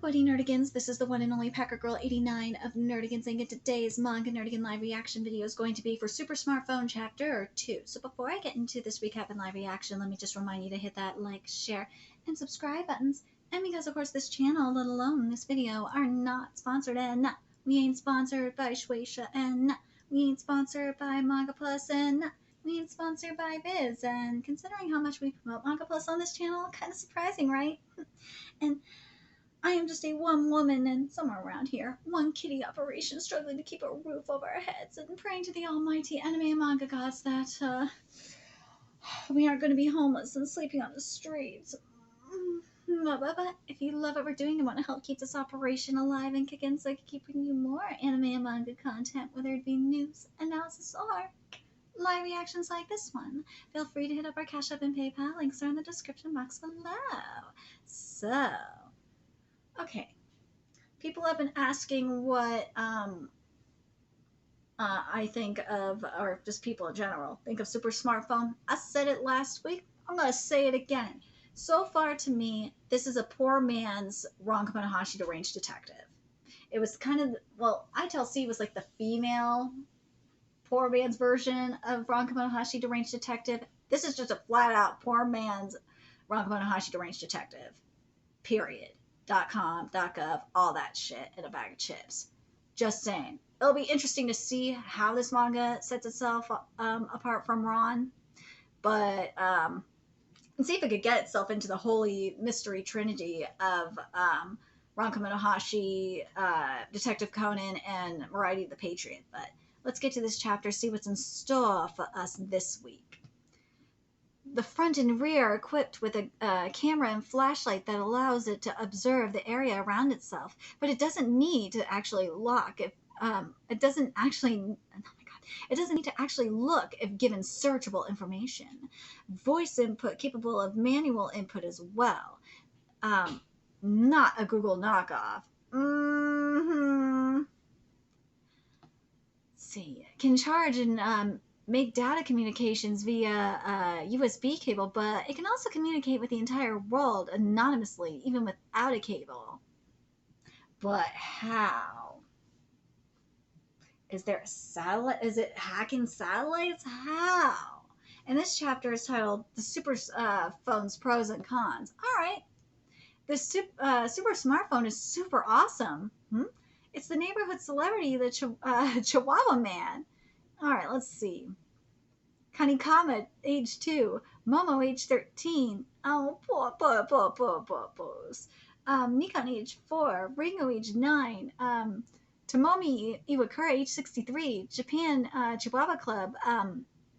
Howdy Nerdigans, this is the one and only Packer Girl 89 of Nerdigans, and today's Manga Nerdigan live reaction video is going to be for Super Smartphone Chapter 2. So before I get into this recap and live reaction, let me just remind you to hit that like, share, and subscribe buttons. And because of course this channel, let alone this video, are not sponsored, and we ain't sponsored by Shueisha, and we ain't sponsored by Manga Plus, and we ain't sponsored by Viz. And considering how much we promote Manga Plus on this channel, kind of surprising, right? And I am just a one woman and somewhere around here, one kitty operation struggling to keep a roof over our heads and praying to the almighty anime and manga gods that we aren't going to be homeless and sleeping on the streets. But if you love what we're doing and want to help keep this operation alive and kicking so I can keep bringing you more anime and manga content, whether it be news, analysis, or live reactions like this one, feel free to hit up our Cash App and PayPal. Links are in the description box below. So, okay, people have been asking what I think of, or just people in general, think of Super Smartphone. I said it last week. I'm going to say it again. So far, to me, this is a poor man's Ron Komonohashi Deranged Detective. It was kind of, well, ITLC was like the female poor man's version of Ron Komonohashi Deranged Detective. This is just a flat-out poor man's Ron Komonohashi Deranged Detective. Period. .com, .gov, all that shit in a bag of chips. Just saying. It'll be interesting to see how this manga sets itself apart from Ron. But, and see if it could get itself into the holy mystery trinity of Ron Komonohashi, Detective Conan, and Variety the Patriot. But let's get to this chapter, see what's in store for us this week. The front and rear are equipped with a camera and flashlight that allows it to observe the area around itself, but it doesn't need to actually look if it doesn't need to actually look if given searchable information. Voice input capable of manual input as well. Not a Google knockoff. Let's see. Can charge and make data communications via USB cable, but it can also communicate with the entire world anonymously, even without a cable. But how? Is there a satellite? Is it hacking satellites? How? And this chapter is titled The Super Phone's Pros and Cons. All right. The Super Smartphone is super awesome. It's the neighborhood celebrity, the Chihuahua Man. All right, let's see. Kanikama, age 2. Momo, age 13. Oh, poos. Nikon, age 4. Ringo, age 9. Tomomi Iwakura, age 63. Japan Chihuahua Club.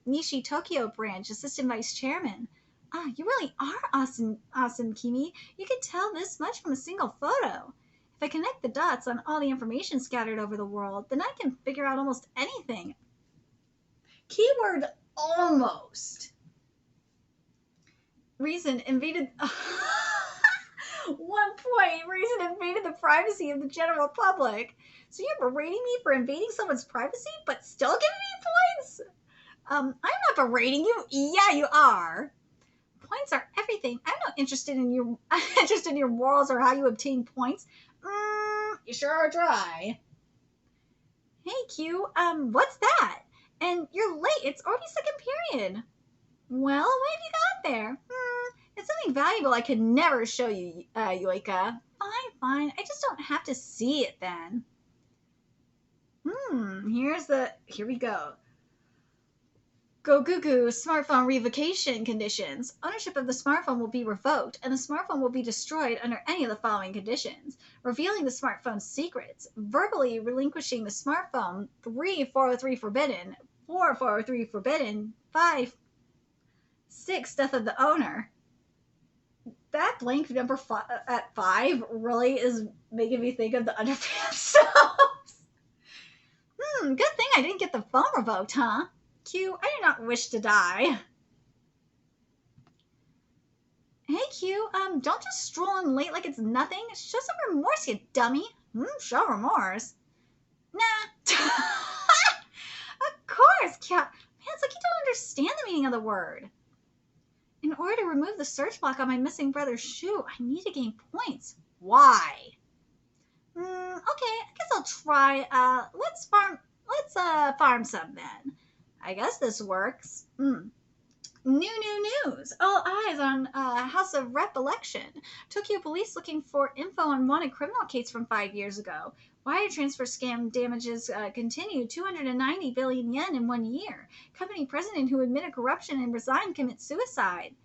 Nishi Tokyo branch, assistant vice chairman. You really are awesome, Kimi. You can tell this much from a single photo. If I connect the dots on all the information scattered over the world, then I can figure out almost anything. Keyword almost. Reason invaded. 1 point. Reason invaded the privacy of the general public. So you're berating me for invading someone's privacy, but still giving me points? I'm not berating you. Yeah, you are. Points are everything. I'm not interested in your morals or how you obtain points. You sure are dry. Hey, Q. What's that? And you're late. It's already second period. Well, what have you got there? It's something valuable I could never show you, Yoika. Fine. I just don't have to see it then. Here we go. Go Goo Goo smartphone revocation conditions. Ownership of the smartphone will be revoked, and the smartphone will be destroyed under any of the following conditions. Revealing the smartphone's secrets. Verbally relinquishing the smartphone. 3, 403 forbidden. 4, 403 forbidden. 5, 6, death of the owner. That blank number at 5 really is making me think of the underpants soaps. Good thing I didn't get the phone revoked, huh? Q, I do not wish to die. Hey, Q, don't just stroll in late like it's nothing. Show some remorse, you dummy. Show remorse? Nah. Of course, Q. Man, it's like you don't understand the meaning of the word. In order to remove the search block on my missing brother's shoe, I need to gain points. Why? Okay, I guess I'll try. Let's farm some then. I guess this works. New news. All eyes on House of Rep election. Tokyo police looking for info on wanted criminal case from 5 years ago. Wire transfer scam damages continue. 290 billion yen in 1 year. Company president who admitted corruption and resigned commits suicide.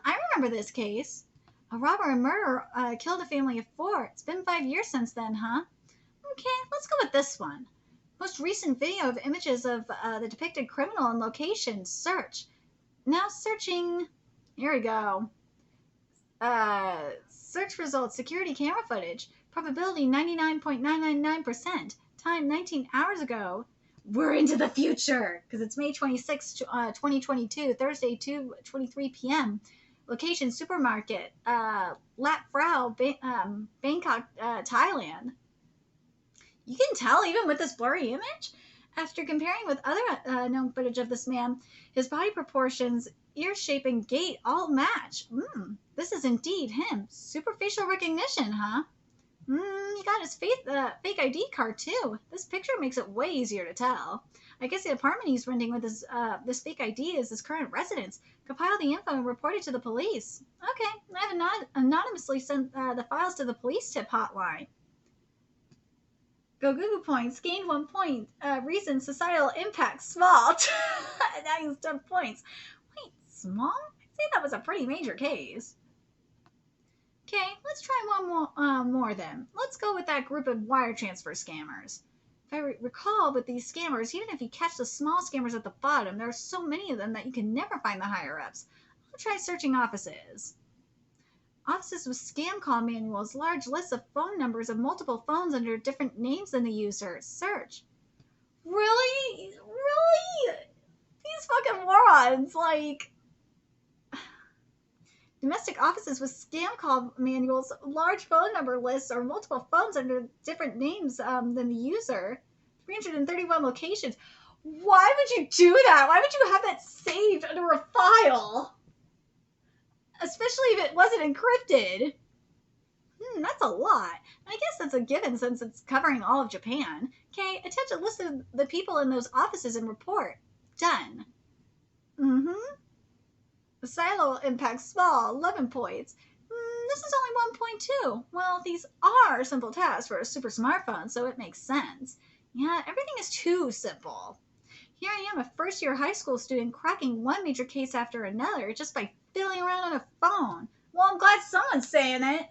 I remember this case. A robber and murderer killed a family of four. It's been 5 years since then, huh? Okay, let's go with this one. Most recent video of images of the depicted criminal and location. Search. Now searching. Here we go. Search results. Security camera footage. Probability 99.999%. Time 19 hours ago. We're into the future because it's May 26, 2022, Thursday, 2:23 p.m. Location supermarket, Lat Phra, Bangkok, Thailand. You can tell even with this blurry image. After comparing with other known footage of this man, his body proportions, ear shape, and gait all match. This is indeed him. Super facial recognition, huh? He got his fake ID card too. This picture makes it way easier to tell. I guess the apartment he's renting with his this fake ID is his current residence. Compile the info and report it to the police. Okay, I have anonymously sent the files to the police tip hotline. Go Google points. Gained 1 point. Reason societal impact small. That is 10 points. Wait, small? I'd say that was a pretty major case. Okay, let's try one more then. Let's go with that group of wire transfer scammers. If I recall with these scammers, even if you catch the small scammers at the bottom, there are so many of them that you can never find the higher-ups. I'll try searching offices. Offices with scam call manuals, large lists of phone numbers of multiple phones under different names than the user. Search. Really? Really? These fucking morons, like... Domestic offices with scam call manuals, large phone number lists, or multiple phones under different names than the user. 331 locations. Why would you do that? Why would you have that saved under a file? Especially if it wasn't encrypted. That's a lot. I guess that's a given since it's covering all of Japan. Okay, attach a list of the people in those offices and report. Done. The silo impact small, 11 points. This is only 1.2. Well, these are simple tasks for a super smartphone, so it makes sense. Yeah, everything is too simple. Here I am, a first-year high school student, cracking one major case after another just by fiddling around on a phone. Well, I'm glad someone's saying it.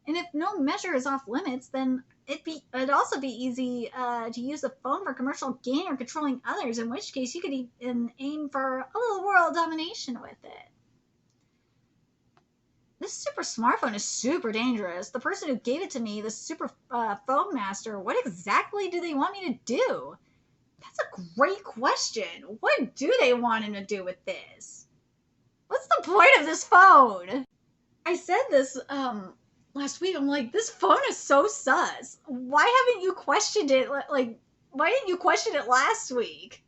And if no measure is off limits, then it'd also be easy to use the phone for commercial gain or controlling others, in which case you could even aim for a little world domination with it. This super smartphone is super dangerous. The person who gave it to me, the super phone master, what exactly do they want me to do? That's a great question. What do they want him to do with this? What's the point of this phone? I said this last week. I'm like, this phone is so sus. Why haven't you questioned it? Like, why didn't you question it last week?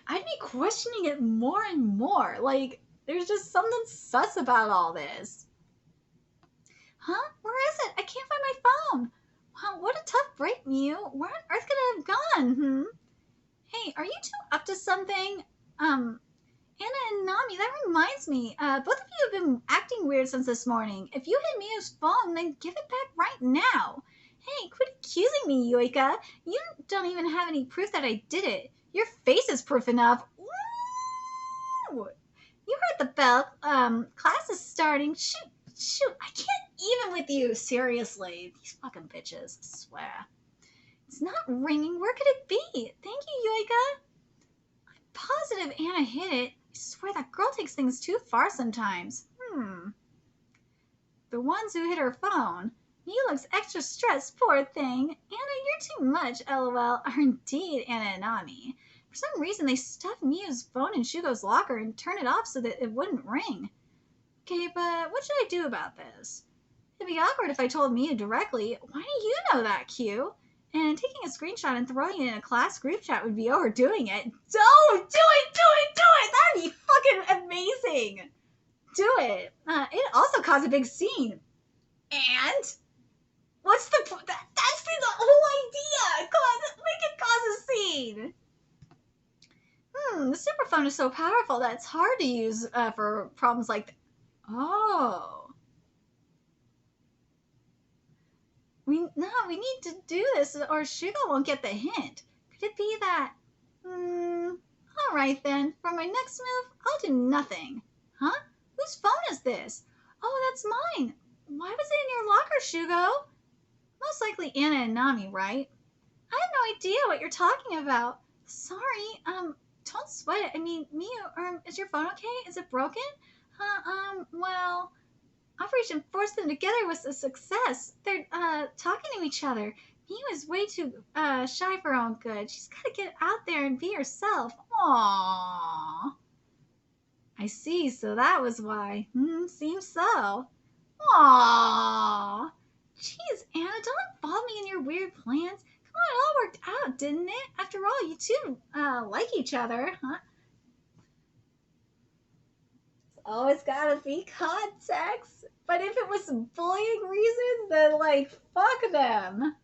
I'd be questioning it more and more. Like, there's just something sus about all this. Huh? Where is it? I can't find my phone. Wow, what a tough break, Mew. Where on earth could it have gone? Hey, are you two up to something? Anna and Nami, that reminds me. Both of you have been acting weird since this morning. If you hit Mew's phone, then give it back right now. Hey, quit accusing me, Yoika. You don't even have any proof that I did it. Your face is proof enough. Ooh. You heard the bell. Class is starting. Shoot, I can't even with you. Seriously, these fucking bitches, I swear. It's not ringing. Where could it be? Thank you, Yoika. I'm positive Anna hit it. I swear that girl takes things too far sometimes. The ones who hit her phone. You looks extra stressed, poor thing. Anna, you're too much, lol. Are indeed Anna and Nami. For some reason, they stuffed Miu's phone in Shugo's locker and turned it off so that it wouldn't ring. Okay, but what should I do about this? It'd be awkward if I told Miu directly. Why do you know that, Q? And taking a screenshot and throwing it in a class group chat would be overdoing it. Don't do it! That'd be fucking amazing! Do it. It also caused a big scene. And what's that's the whole idea. Make it cause a scene. The superphone is so powerful that it's hard to use for problems like that. Oh. We need to do this or Shugo won't get the hint. Could it be that... all right then. For my next move, I'll do nothing. Huh? Whose phone is this? Oh, that's mine. Why was it in your locker, Shugo? Most likely Anna and Nami, right? I have no idea what you're talking about. Sorry, don't sweat it. I mean, Miu, is your phone okay? Is it broken? Well, Operation Force Them Together was a success. They're, talking to each other. Miu is way too, shy for her own good. She's gotta get out there and be herself. Aww. I see, so that was why. Seems so. Aww. Jeez, Anna, don't involve me in your weird plans. Come on, it all worked out, didn't it? After all, you two, like each other, huh? It's always gotta be context. But if it was bullying reasons, then, like, fuck them.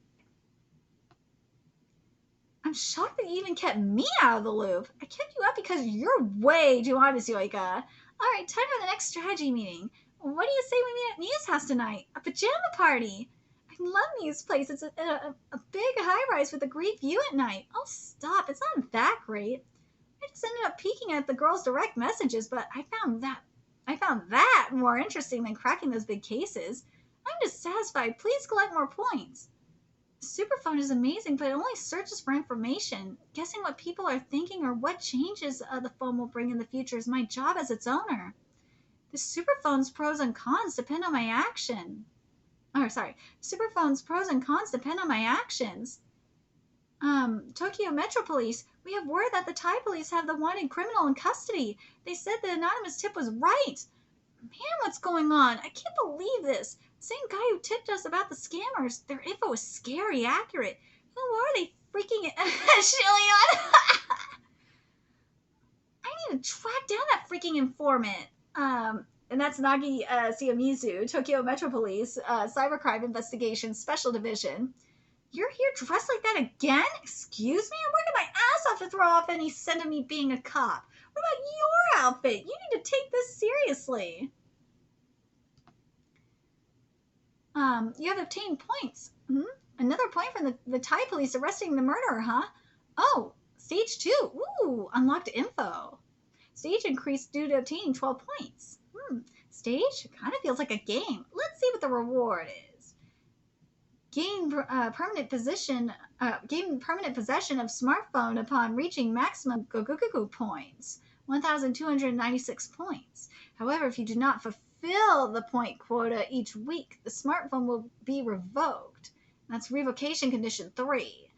I'm shocked that you even kept me out of the loop. I kept you up because you're way too honest, Yoika. Alright, time for the next strategy meeting. What do you say we meet at Mia's house tonight? A pajama party. I love Mia's place. It's a big high-rise with a great view at night. Oh, stop. It's not that great. I just ended up peeking at the girls' direct messages, but I found that more interesting than cracking those big cases. I'm dissatisfied. Please collect more points. The superphone is amazing, but it only searches for information. Guessing what people are thinking or what changes the phone will bring in the future is my job as its owner. The superphone's pros and cons depend on my action. Superphone's pros and cons depend on my actions. Tokyo Metro Police, we have word that the Thai police have the wanted criminal in custody. They said the anonymous tip was right. Man, what's going on? I can't believe this. Same guy who tipped us about the scammers. Their info was scary accurate. Who are they freaking Shilion? I need to track down that freaking informant. And that's Nagi Siamizu, Tokyo Metro Police, Cybercrime Investigation Special Division. You're here dressed like that again? Excuse me? I'm working my ass off to throw off any scent of me being a cop. What about your outfit? You need to take this seriously. You have obtained points. Another point from the Thai police arresting the murderer, huh? Oh, stage 2. Ooh, unlocked info. Stage increased due to obtaining 12 points. Stage kind of feels like a game. Let's see what the reward is. Gain permanent possession of smartphone upon reaching maximum Gogugugu points. 1,296 points. However, if you do not fulfill the point quota each week, the smartphone will be revoked. That's revocation condition 3.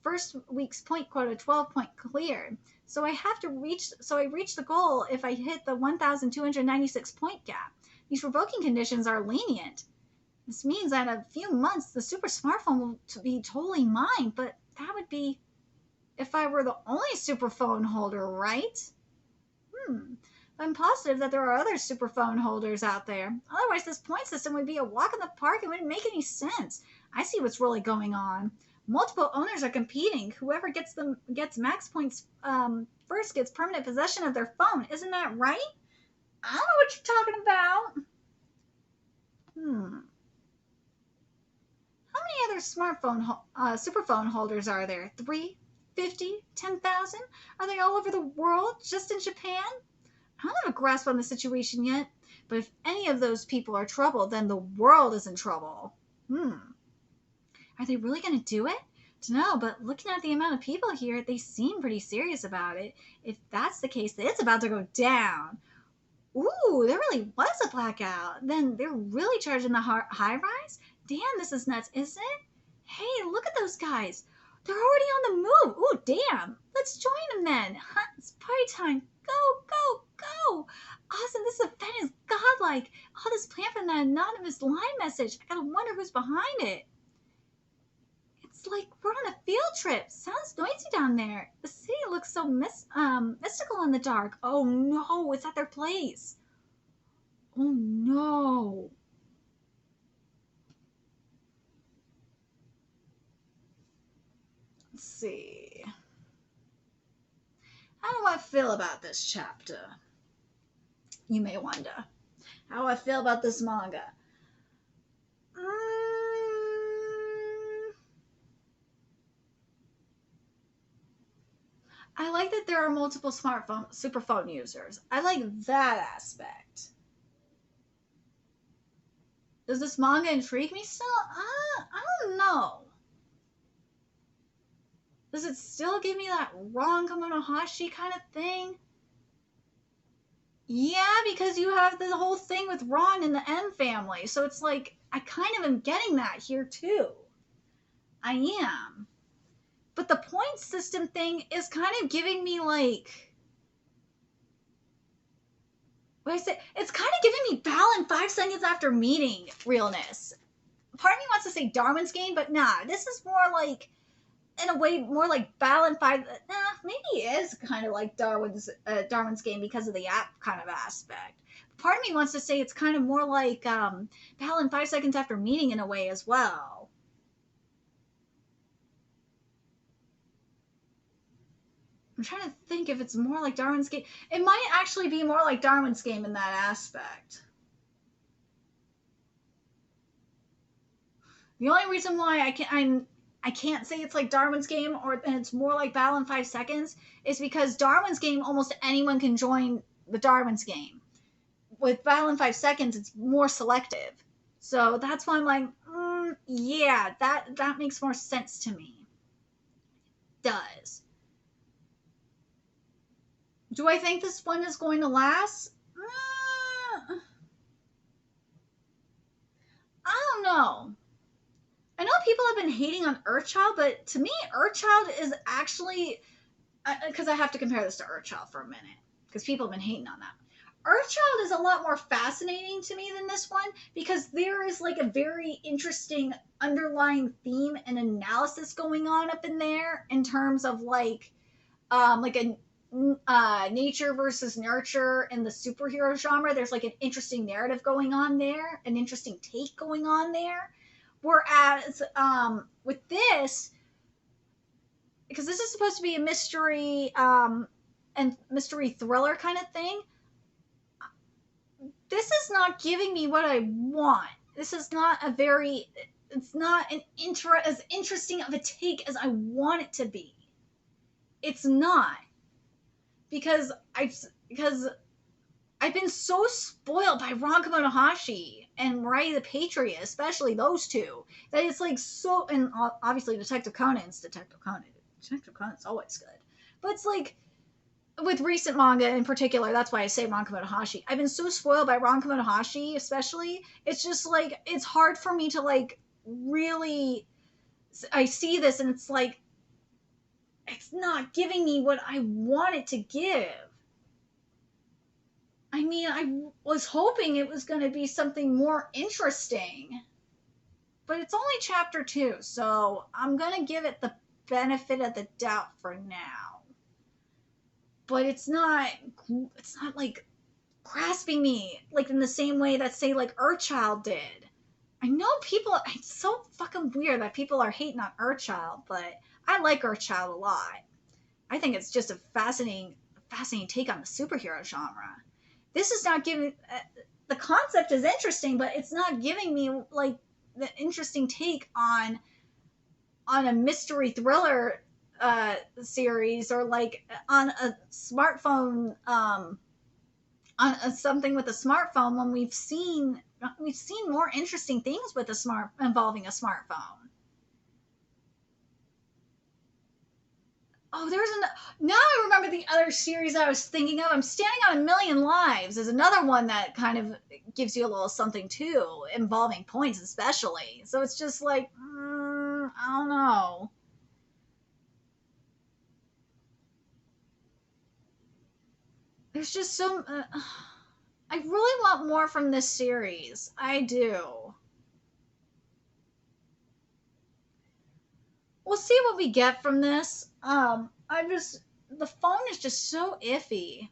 First week's point quota, 12 point cleared. So I reach the goal if I hit the 1,296 point gap. These revoking conditions are lenient. This means that in a few months, the super smartphone will be totally mine, but that would be if I were the only superphone holder, right? I'm positive that there are other superphone holders out there. Otherwise, this point system would be a walk in the park and wouldn't make any sense. I see what's really going on. Multiple owners are competing. Whoever gets max points first gets permanent possession of their phone. Isn't that right? I don't know what you're talking about. How many other superphone holders are there? 3, 50, 10,000? Are they all over the world? Just in Japan? I don't have a grasp on the situation yet, but if any of those people are troubled, then the world is in trouble. Are they really going to do it? Dunno, but looking at the amount of people here, they seem pretty serious about it. If that's the case, then it's about to go down. Ooh, there really was a blackout. Then they're really charging the high-rise? Damn, this is nuts, isn't it? Hey, look at those guys. They're already on the move. Ooh, damn. Let's join them then. It's party time. Go, go, go. Awesome, this event is godlike. All this planned from that anonymous line message. I gotta wonder who's behind it. It's like we're on a field trip. Sounds noisy down there. The city looks so mystical in the dark. Oh no, it's at their place. Oh no. Let's see. How do I feel about this chapter? You may wonder. How do I feel about this manga? I like that there are multiple superphone users. I like that aspect. Does this manga intrigue me still? I don't know. Does it still give me that Ron Kamonohashi kind of thing? Yeah, because you have the whole thing with Ron and the M family. So it's like, I kind of am getting that here too. I am. But the point system thing is kind of giving me like, what I say? It's kind of giving me Val in 5 seconds after meeting realness. Part of me wants to say Darwin's Game, but nah, this is more like, in a way, more like Val in 5. Maybe it is kind of like Darwin's Game because of the app kind of aspect. Part of me wants to say it's kind of more like Val in 5 seconds after meeting in a way as well. I'm trying to think if it's more like Darwin's Game. It might actually be more like Darwin's Game in that aspect. The only reason why I can't say it's like Darwin's Game and it's more like Battle in 5 seconds is because Darwin's Game, almost anyone can join the Darwin's Game. With Battle in 5 seconds, it's more selective. So that's why I'm like, yeah, that makes more sense to me. It does. Do I think this one is going to last? I don't know. I know people have been hating on Earthchild, but to me, Earthchild is actually, because I have to compare this to Earthchild for a minute, because people have been hating on that. Earthchild is a lot more fascinating to me than this one, because there is like a very interesting underlying theme and analysis going on up in there in terms of like a nature versus nurture in the superhero genre. There's like an interesting narrative going on there, an interesting take going on there. Whereas with this, because this is supposed to be a mystery and mystery thriller kind of thing, this is not giving me what I want. This is not a very, it's not as interesting of a take as I want it to be. It's not. Because I've been so spoiled by Ron Kamonohashi and Mirai the Patriot, especially those two, that it's like so, and obviously Detective Conan's Detective Conan. Detective Conan's always good. But it's like, with recent manga in particular, that's why I say Ron Kamonohashi. I've been so spoiled by Ron Kamonohashi, especially. It's just like, it's hard for me to like really, I see this and it's like, it's not giving me what I want it to give. I mean, I was hoping it was going to be something more interesting. But it's only chapter 2, so I'm going to give it the benefit of the doubt for now. But it's not like grasping me like in the same way that, say, like Earthchild did. I know people, it's so fucking weird that people are hating on Earthchild, but I like Earthchild a lot. I think it's just a fascinating take on the superhero genre. This is not giving, the concept is interesting, but it's not giving me like the interesting take on a mystery thriller series, or like on a smartphone, something with a smartphone, when we've seen more interesting things with involving a smartphone. Oh, now I remember the other series I was thinking of. I'm Standing on a Million Lives is another one that kind of gives you a little something too, involving points especially. So it's just like, I don't know. There's just some, I really want more from this series. I do. We'll see what we get from this. The phone is just so iffy.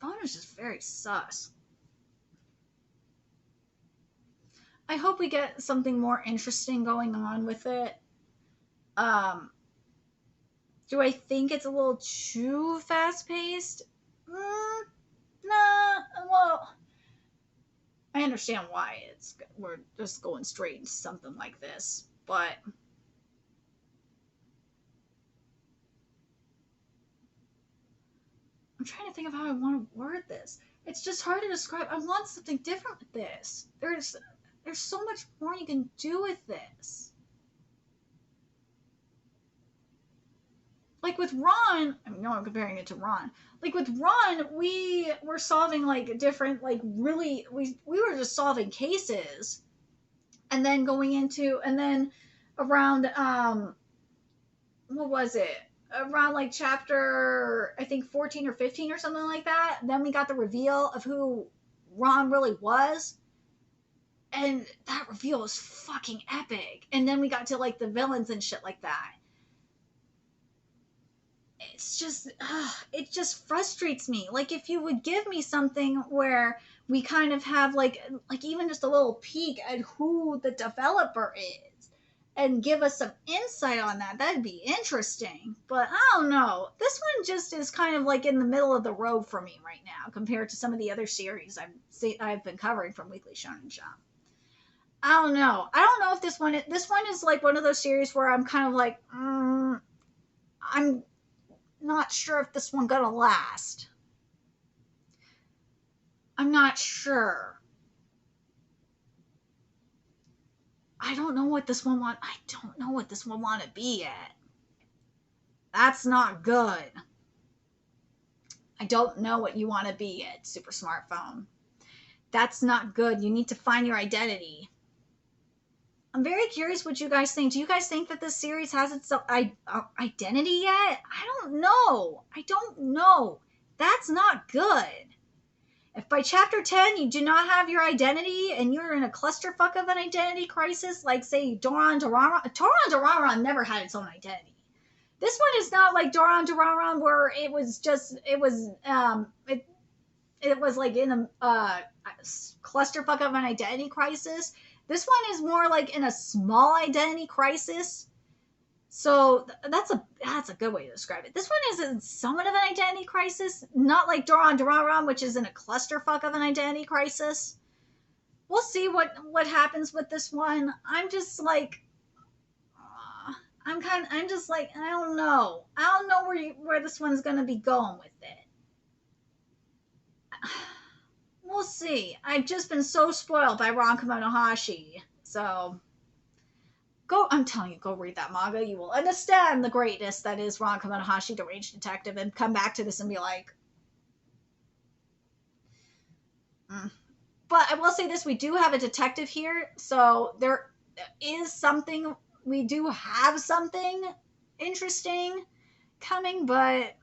Phone is just very sus. I hope we get something more interesting going on with it. Um, do I think it's a little too fast paced? Nah. Well, I understand why we're just going straight into something like this, but I'm trying to think of how I want to word this. It's just hard to describe. I want something different with this. There's so much more you can do with this. Like with Ron, I know I'm comparing it to Ron. Like with Ron, we were solving like different, like really, we were just solving cases, and then going into, and then around, what was it? Around like chapter, I think 14 or 15 or something like that. Then we got the reveal of who Ron really was. And that reveal was fucking epic. And then we got to like the villains and shit like that. It's just, it just frustrates me. Like if you would give me something where we kind of have like even just a little peek at who the developer is and give us some insight on that, that'd be interesting. But I don't know. This one just is kind of like in the middle of the road for me right now compared to some of the other series I've been covering from Weekly Shonen Jump. I don't know. I don't know if this one is like one of those series where I'm kind of like, I'm not sure if this one gonna last. I'm not sure. I don't know what this one want. I don't know what this one want to be yet. That's not good. I don't know what you want to be yet, Super Smartphone. That's not good. You need to find your identity. I'm very curious what you guys think. Do you guys think that this series has its identity yet? I don't know. I don't know. That's not good. If by chapter 10 you do not have your identity and you're in a clusterfuck of an identity crisis, like say Doron Doron never had its own identity. This one is not like Doron Doron where it was like in a clusterfuck of an identity crisis. This one is more like in a small identity crisis. So that's a good way to describe it. This one is in somewhat of an identity crisis, not like Doron, which is in a clusterfuck of an identity crisis. We'll see what happens with this one. I'm just like, I'm just like, I don't know where this one's gonna be going with it. We'll see. I've just been so spoiled by Ron Komonohashi, so. I'm telling you, go read that manga. You will understand the greatness that is Ron Komonohashi, Deranged Detective, and come back to this and be like, But I will say this, we do have a detective here, so there is something, we do have something interesting coming, but I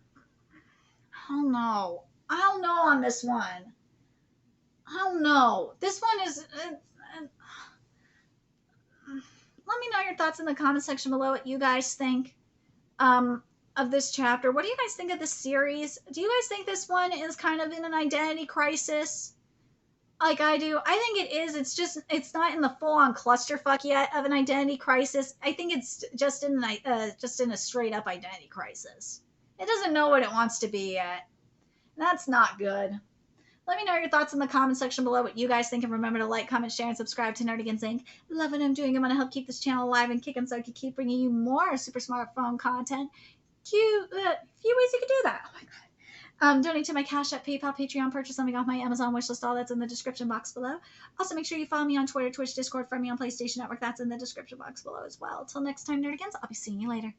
don't know. I don't know on this one. I don't know. This one is... let me know your thoughts in the comment section below, what you guys think of this chapter. What do you guys think of this series? Do you guys think this one is kind of in an identity crisis like I do? I think it is. It's not in the full-on clusterfuck yet of an identity crisis. I think it's just in a straight-up identity crisis. It doesn't know what it wants to be yet. That's not good. Let me know your thoughts in the comment section below, what you guys think, and remember to like, comment, share, and subscribe to Nerdigans Inc. Love what I'm doing. I'm going to help keep this channel alive and kicking so I can keep bringing you more super smartphone content. Few ways you can do that. Oh my god. Donate to my Cash App, PayPal, Patreon, purchase something off my Amazon wishlist. All that's in the description box below. Also, make sure you follow me on Twitter, Twitch, Discord, friend me on PlayStation Network. That's in the description box below as well. Till next time, Nerdigans, I'll be seeing you later.